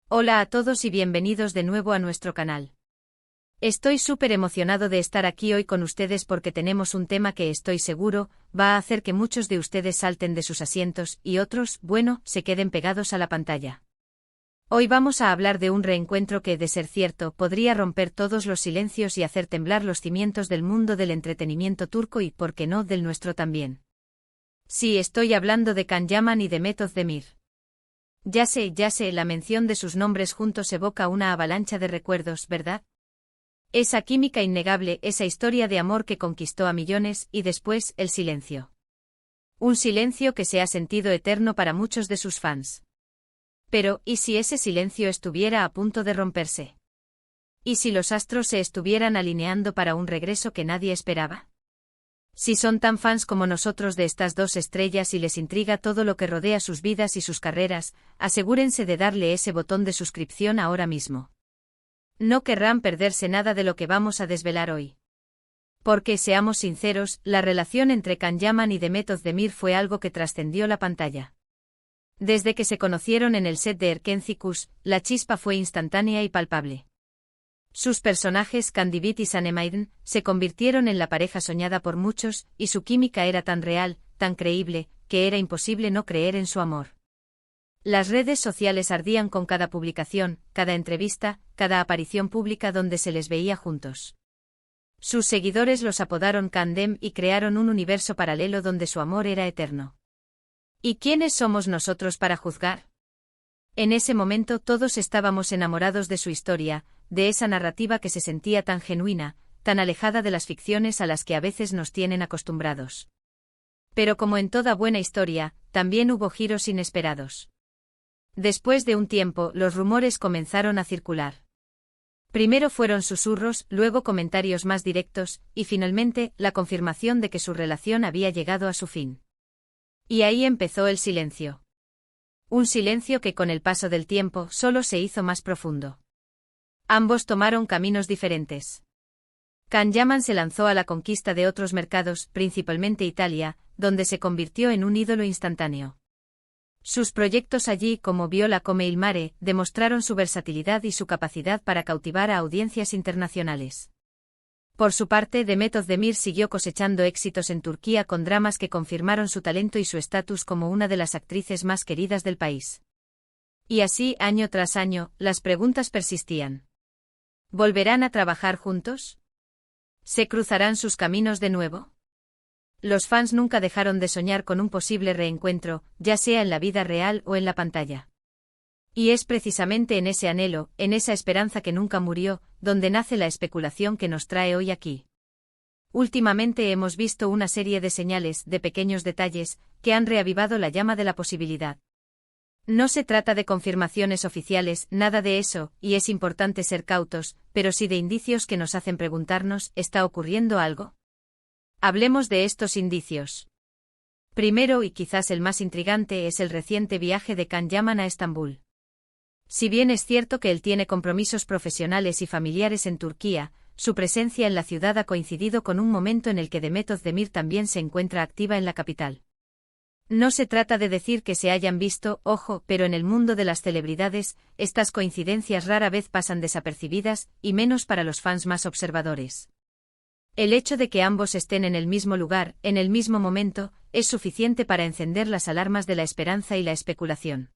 Hola a todos y bienvenidos de nuevo a nuestro canal. Estoy súper emocionado de estar aquí hoy con ustedes porque tenemos un tema que estoy seguro va a hacer que muchos de ustedes salten de sus asientos y otros, bueno, se queden pegados a la pantalla. Hoy vamos a hablar de un reencuentro que, de ser cierto, podría romper todos los silencios y hacer temblar los cimientos del mundo del entretenimiento turco y, por qué no, del nuestro también. Sí, estoy hablando de Can Yaman y de Mehmet Özdemir. Ya sé, la mención de sus nombres juntos evoca una avalancha de recuerdos, ¿verdad? Esa química innegable, esa historia de amor que conquistó a millones, y después, el silencio. Un silencio que se ha sentido eterno para muchos de sus fans. Pero, ¿y si ese silencio estuviera a punto de romperse? ¿Y si los astros se estuvieran alineando para un regreso que nadie esperaba? Si son tan fans como nosotros de estas dos estrellas y les intriga todo lo que rodea sus vidas y sus carreras, asegúrense de darle ese botón de suscripción ahora mismo. No querrán perderse nada de lo que vamos a desvelar hoy. Porque, seamos sinceros, la relación entre Can Yaman y Mehmet Özdemir fue algo que trascendió la pantalla. Desde que se conocieron en el set de Erkenci Kuş, la chispa fue instantánea y palpable. Sus personajes, Candivit y Sanemaiden, se convirtieron en la pareja soñada por muchos, y su química era tan real, tan creíble, que era imposible no creer en su amor. Las redes sociales ardían con cada publicación, cada entrevista, cada aparición pública donde se les veía juntos. Sus seguidores los apodaron Kandem y crearon un universo paralelo donde su amor era eterno. ¿Y quiénes somos nosotros para juzgar? En ese momento todos estábamos enamorados de su historia, de esa narrativa que se sentía tan genuina, tan alejada de las ficciones a las que a veces nos tienen acostumbrados. Pero como en toda buena historia, también hubo giros inesperados. Después de un tiempo, los rumores comenzaron a circular. Primero fueron susurros, luego comentarios más directos, y finalmente, la confirmación de que su relación había llegado a su fin. Y ahí empezó el silencio. Un silencio que con el paso del tiempo solo se hizo más profundo. Ambos tomaron caminos diferentes. Can Yaman se lanzó a la conquista de otros mercados, principalmente Italia, donde se convirtió en un ídolo instantáneo. Sus proyectos allí, como Viola come il mare, demostraron su versatilidad y su capacidad para cautivar a audiencias internacionales. Por su parte, Mehmet Özdemir siguió cosechando éxitos en Turquía con dramas que confirmaron su talento y su estatus como una de las actrices más queridas del país. Y así, año tras año, las preguntas persistían. ¿Volverán a trabajar juntos? ¿Se cruzarán sus caminos de nuevo? Los fans nunca dejaron de soñar con un posible reencuentro, ya sea en la vida real o en la pantalla. Y es precisamente en ese anhelo, en esa esperanza que nunca murió, donde nace la especulación que nos trae hoy aquí. Últimamente hemos visto una serie de señales, de pequeños detalles, que han reavivado la llama de la posibilidad. No se trata de confirmaciones oficiales, nada de eso, y es importante ser cautos, pero sí de indicios que nos hacen preguntarnos, ¿está ocurriendo algo? Hablemos de estos indicios. Primero y quizás el más intrigante es el reciente viaje de Can Yaman a Estambul. Si bien es cierto que él tiene compromisos profesionales y familiares en Turquía, su presencia en la ciudad ha coincidido con un momento en el que Mehmet Özdemir también se encuentra activa en la capital. No se trata de decir que se hayan visto, ojo, pero en el mundo de las celebridades, estas coincidencias rara vez pasan desapercibidas, y menos para los fans más observadores. El hecho de que ambos estén en el mismo lugar, en el mismo momento, es suficiente para encender las alarmas de la esperanza y la especulación.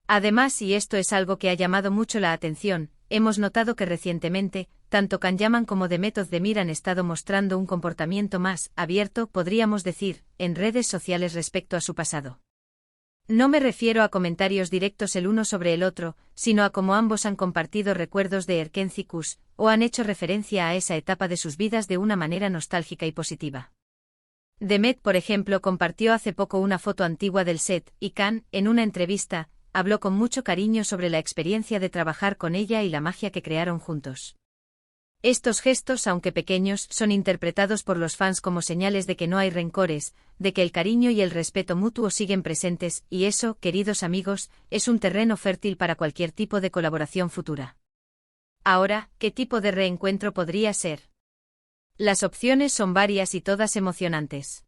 Además, y esto es algo que ha llamado mucho la atención, hemos notado que recientemente, tanto Can Yaman como Mehmet Özdemir han estado mostrando un comportamiento más abierto, podríamos decir, en redes sociales respecto a su pasado. No me refiero a comentarios directos el uno sobre el otro, sino a cómo ambos han compartido recuerdos de Erkenci Kuş, o han hecho referencia a esa etapa de sus vidas de una manera nostálgica y positiva. Mehmet, por ejemplo, compartió hace poco una foto antigua del set, y Can, en una entrevista, habló con mucho cariño sobre la experiencia de trabajar con ella y la magia que crearon juntos. Estos gestos, aunque pequeños, son interpretados por los fans como señales de que no hay rencores, de que el cariño y el respeto mutuo siguen presentes, y eso, queridos amigos, es un terreno fértil para cualquier tipo de colaboración futura. Ahora, ¿qué tipo de reencuentro podría ser? Las opciones son varias y todas emocionantes.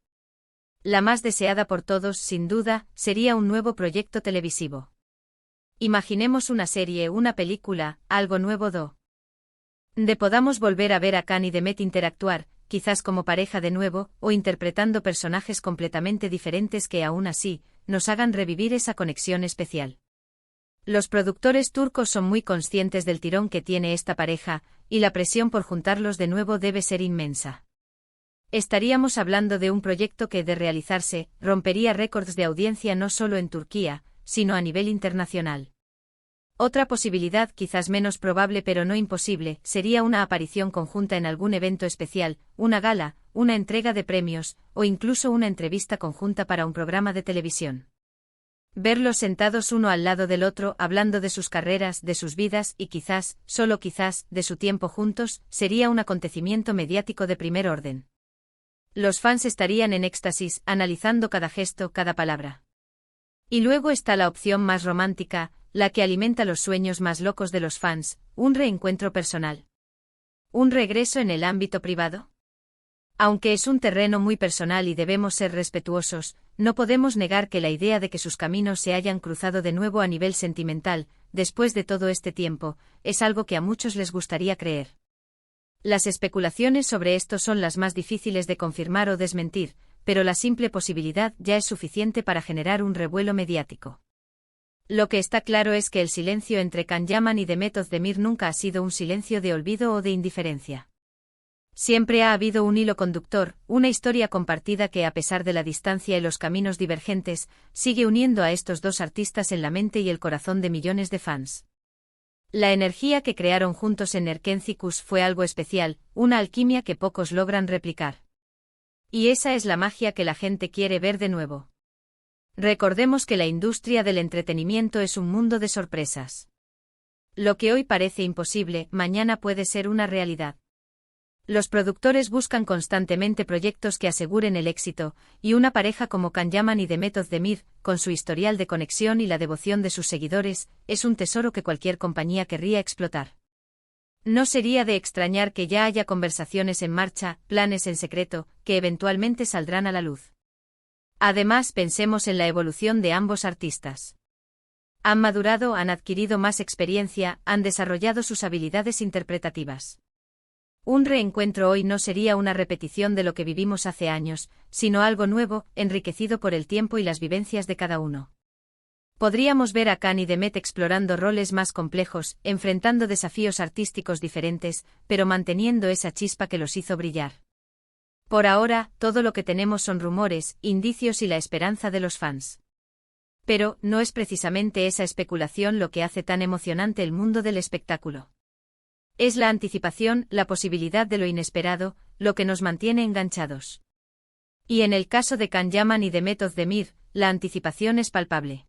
La más deseada por todos, sin duda, sería un nuevo proyecto televisivo. Imaginemos una serie, una película, algo nuevo de podamos volver a ver a Khan y Demet interactuar, quizás como pareja de nuevo, o interpretando personajes completamente diferentes que aún así, nos hagan revivir esa conexión especial. Los productores turcos son muy conscientes del tirón que tiene esta pareja, y la presión por juntarlos de nuevo debe ser inmensa. Estaríamos hablando de un proyecto que, de realizarse, rompería récords de audiencia no solo en Turquía, sino a nivel internacional. Otra posibilidad, quizás menos probable pero no imposible, sería una aparición conjunta en algún evento especial, una gala, una entrega de premios, o incluso una entrevista conjunta para un programa de televisión. Verlos sentados uno al lado del otro, hablando de sus carreras, de sus vidas y quizás, solo quizás, de su tiempo juntos, sería un acontecimiento mediático de primer orden. Los fans estarían en éxtasis, analizando cada gesto, cada palabra. Y luego está la opción más romántica, la que alimenta los sueños más locos de los fans, un reencuentro personal. ¿Un regreso en el ámbito privado? Aunque es un terreno muy personal y debemos ser respetuosos, no podemos negar que la idea de que sus caminos se hayan cruzado de nuevo a nivel sentimental, después de todo este tiempo, es algo que a muchos les gustaría creer. Las especulaciones sobre esto son las más difíciles de confirmar o desmentir, pero la simple posibilidad ya es suficiente para generar un revuelo mediático. Lo que está claro es que el silencio entre Can Yaman y Demet Özdemir nunca ha sido un silencio de olvido o de indiferencia. Siempre ha habido un hilo conductor, una historia compartida que, a pesar de la distancia y los caminos divergentes, sigue uniendo a estos dos artistas en la mente y el corazón de millones de fans. La energía que crearon juntos en Erkencikus fue algo especial, una alquimia que pocos logran replicar. Y esa es la magia que la gente quiere ver de nuevo. Recordemos que la industria del entretenimiento es un mundo de sorpresas. Lo que hoy parece imposible, mañana puede ser una realidad. Los productores buscan constantemente proyectos que aseguren el éxito, y una pareja como Can Yaman y Demet Özdemir, con su historial de conexión y la devoción de sus seguidores, es un tesoro que cualquier compañía querría explotar. No sería de extrañar que ya haya conversaciones en marcha, planes en secreto, que eventualmente saldrán a la luz. Además, pensemos en la evolución de ambos artistas. Han madurado, han adquirido más experiencia, han desarrollado sus habilidades interpretativas. Un reencuentro hoy no sería una repetición de lo que vivimos hace años, sino algo nuevo, enriquecido por el tiempo y las vivencias de cada uno. Podríamos ver a Can y Demet explorando roles más complejos, enfrentando desafíos artísticos diferentes, pero manteniendo esa chispa que los hizo brillar. Por ahora, todo lo que tenemos son rumores, indicios y la esperanza de los fans. Pero, ¿no es precisamente esa especulación lo que hace tan emocionante el mundo del espectáculo? Es la anticipación, la posibilidad de lo inesperado, lo que nos mantiene enganchados. Y en el caso de Can Yaman y Demet Özdemir, la anticipación es palpable.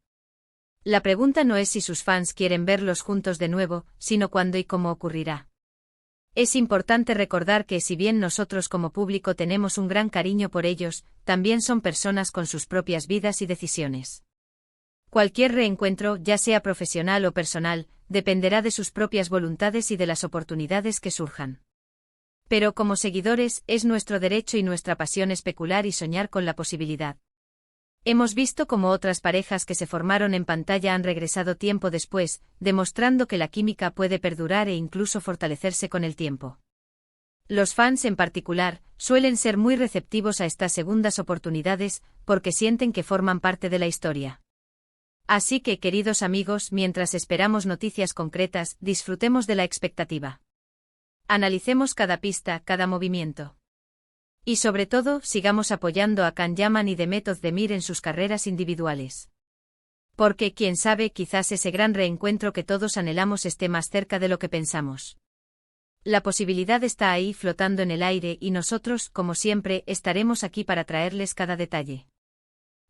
La pregunta no es si sus fans quieren verlos juntos de nuevo, sino cuándo y cómo ocurrirá. Es importante recordar que si bien nosotros como público tenemos un gran cariño por ellos, también son personas con sus propias vidas y decisiones. Cualquier reencuentro, ya sea profesional o personal, dependerá de sus propias voluntades y de las oportunidades que surjan. Pero como seguidores, es nuestro derecho y nuestra pasión especular y soñar con la posibilidad. Hemos visto cómo otras parejas que se formaron en pantalla han regresado tiempo después, demostrando que la química puede perdurar e incluso fortalecerse con el tiempo. Los fans en particular, suelen ser muy receptivos a estas segundas oportunidades, porque sienten que forman parte de la historia. Así que, queridos amigos, mientras esperamos noticias concretas, disfrutemos de la expectativa. Analicemos cada pista, cada movimiento. Y sobre todo, sigamos apoyando a Can Yaman y Demet Özdemir en sus carreras individuales. Porque, quién sabe, quizás ese gran reencuentro que todos anhelamos esté más cerca de lo que pensamos. La posibilidad está ahí flotando en el aire y nosotros, como siempre, estaremos aquí para traerles cada detalle.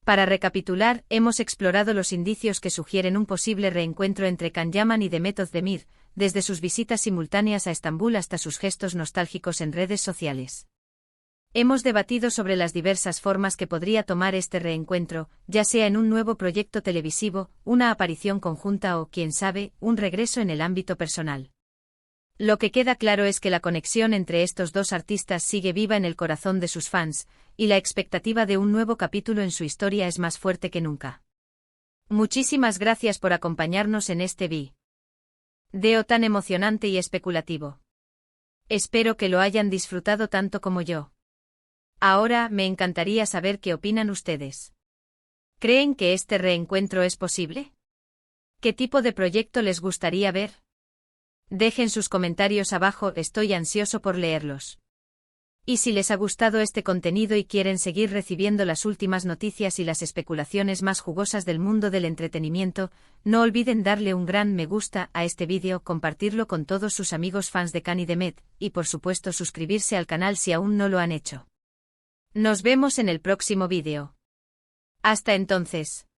Para recapitular, hemos explorado los indicios que sugieren un posible reencuentro entre Can Yaman y Demet Özdemir, desde sus visitas simultáneas a Estambul hasta sus gestos nostálgicos en redes sociales. Hemos debatido sobre las diversas formas que podría tomar este reencuentro, ya sea en un nuevo proyecto televisivo, una aparición conjunta o, quién sabe, un regreso en el ámbito personal. Lo que queda claro es que la conexión entre estos dos artistas sigue viva en el corazón de sus fans, y la expectativa de un nuevo capítulo en su historia es más fuerte que nunca. Muchísimas gracias por acompañarnos en este video tan emocionante y especulativo. Espero que lo hayan disfrutado tanto como yo. Ahora me encantaría saber qué opinan ustedes. ¿Creen que este reencuentro es posible? ¿Qué tipo de proyecto les gustaría ver? Dejen sus comentarios abajo, estoy ansioso por leerlos. Y si les ha gustado este contenido y quieren seguir recibiendo las últimas noticias y las especulaciones más jugosas del mundo del entretenimiento, no olviden darle un gran me gusta a este vídeo, compartirlo con todos sus amigos fans de Khan y Demet, y por supuesto suscribirse al canal si aún no lo han hecho. Nos vemos en el próximo vídeo. Hasta entonces.